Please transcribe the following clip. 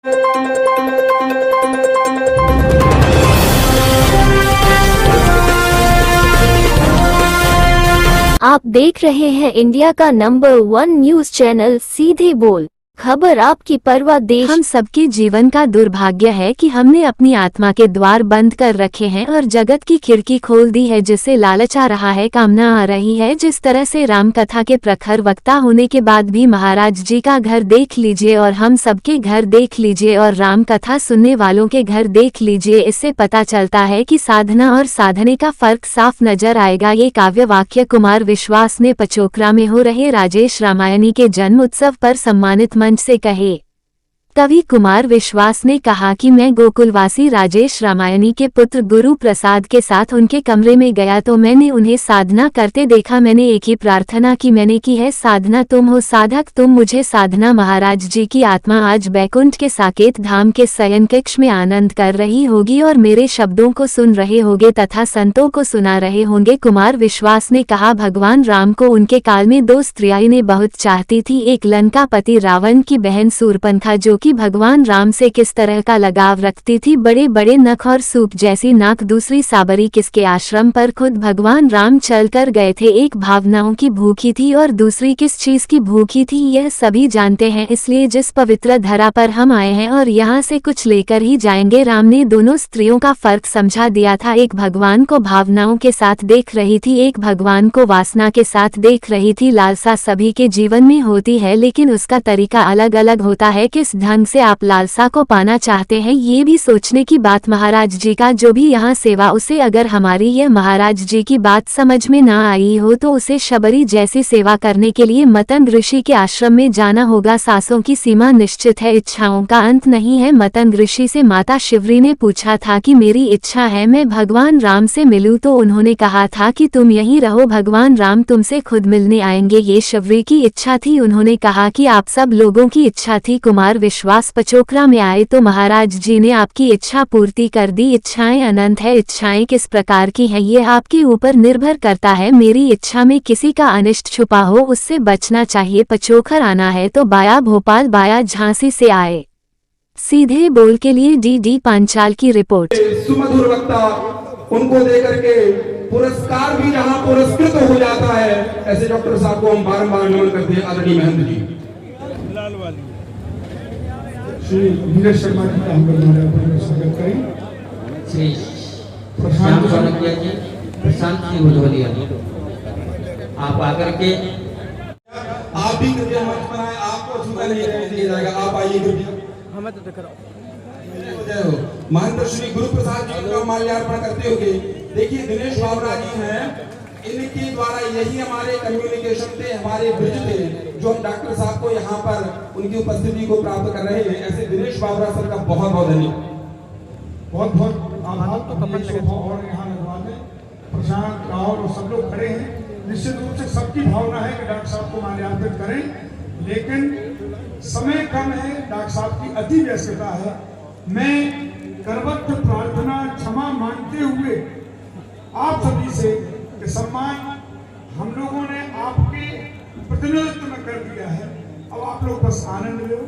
आप देख रहे हैं इंडिया का नंबर 1 न्यूज चैनल सीधे बोल, खबर आपकी परवाह देश। हम सबके जीवन का दुर्भाग्य है कि हमने अपनी आत्मा के द्वार बंद कर रखे हैं और जगत की खिड़की खोल दी है, जिससे लालच आ रहा है, कामना आ रही है। जिस तरह से राम कथा के प्रखर वक्ता होने के बाद भी महाराज जी का घर देख लीजिए और हम सबके घर देख लीजिए और राम कथा सुनने वालों के घर देख लीजिए, इससे पता चलता है कि साधना और साधने का फर्क साफ नजर आएगा। ये काव्य वाक्य कुमार विश्वास ने पचोकरा में हो रहे राजेश रामायणी के जन्म उत्सव पर सम्मानित मंच से कहे। कवि कुमार विश्वास ने कहा कि मैं गोकुलवासी राजेश रामायणी के पुत्र गुरु प्रसाद के साथ उनके कमरे में गया तो मैंने उन्हें साधना करते देखा। मैंने एक ही प्रार्थना की, मैंने की है साधना, तुम हो साधक, तुम मुझे साधना। महाराज जी की आत्मा आज बैकुंठ के साकेत धाम के शयन कक्ष में आनंद कर रही होगी और मेरे शब्दों को सुन रहे होंगे तथा संतों को सुना रहे होंगे। कुमार विश्वास ने कहा, भगवान राम को उनके काल में 2 स्त्रियां ने बहुत चाहती थी, एक लंकापति रावण की बहन शूर्पणखा जो कि भगवान राम से किस तरह का लगाव रखती थी, बड़े बड़े नख और सूप जैसी नाक। दूसरी साबरी किसके आश्रम पर खुद भगवान राम चल कर गए थे, एक भावनाओं की भूखी थी और दूसरी किस चीज की भूखी थी, यह सभी जानते हैं। इसलिए जिस पवित्र धरा पर हम आए हैं और यहाँ से कुछ लेकर ही जाएंगे। राम ने दोनों स्त्रियों का फर्क समझा दिया था, एक भगवान को भावनाओं के साथ देख रही थी, एक भगवान को वासना के साथ देख रही थी। लालसा सभी के जीवन में होती है, लेकिन उसका तरीका अलग अलग होता है। किस ढंग से आप लालसा को पाना चाहते हैं, ये भी सोचने की बात। महाराज जी का जो भी यहाँ सेवा, उसे अगर हमारी यह महाराज जी की बात समझ में ना आई हो तो उसे शबरी जैसी सेवा करने के लिए मतंग ऋषि के आश्रम में जाना होगा। सांसों की सीमा निश्चित है, इच्छाओं का अंत नहीं है। मतंग ऋषि से माता शिवरी ने पूछा था कि मेरी इच्छा है मैं भगवान राम से मिलूं, तो उन्होंने कहा था कि तुम यहीं रहो, भगवान राम तुमसे खुद मिलने आएंगे। ये शिवरी की इच्छा थी। उन्होंने कहा कि आप सब लोगों की इच्छा थी। कुमार विश्वास पचोकरा में आए तो महाराज जी ने आपकी इच्छा पूर्ति कर दी। इच्छाएं अनंत है, इच्छाएं किस प्रकार की हैं ये आपके ऊपर निर्भर करता है। मेरी इच्छा में किसी का अनिष्ट छुपा हो, उससे बचना चाहिए। पचोखर आना है तो बाया भोपाल, बाया झांसी से आए। सीधे बोल के लिए डी पांचाल की रिपोर्ट। सुमधुर वक्ता उनको देकर के पुरस्कार भी जहां पुरस्कृत हो जाता है, ऐसे डॉक्टर साहब को हम बारंबार नमन करते हैं। आदरणीय महंत जी श्री नीरज शर्मा जी का हम स्वागत करें। श्री प्रशांत सोनकिया जी, प्रशांत सिंह भुजबलिया, आप आकर के आप भी कृपया मंच पर आए, आपको छूटा नहीं दिया जाएगा, आप आइए कृपया। हमें तो दिख रहा जय हो। महंत श्री गुरु प्रसाद जी का माल्यार्पण करते हुए देखिए दिनेश बाबरा जी हैं, इनके द्वारा यही हमारे कम्युनिकेशन थे, हमारे ब्रिज थे, जो हम डॉक्टर साहब को यहाँ पर उनकी उपस्थिति को प्राप्त कर रहे हैं। ऐसे दिनेश बाबरा सर का बहुत बहुत धन्यवाद, बहुत बहुत आभार। तो कमल और यहाँ लगवाने प्रशांत राव और सब लोग खड़े हैं। निश्चित रूप से सबकी भावना है कि डॉक्टर साहब को माल्यार्पित करें, लेकिन समय कम है, डॉक्टर साहब की अति व्यस्तता है। मैं करवत प्रार्थना क्षमा मांगते हुए आप सभी से कि सम्मान हम लोगों ने आपके प्रतिनिधित्व में कर दिया है, अब आप लोग बस आनंद लो।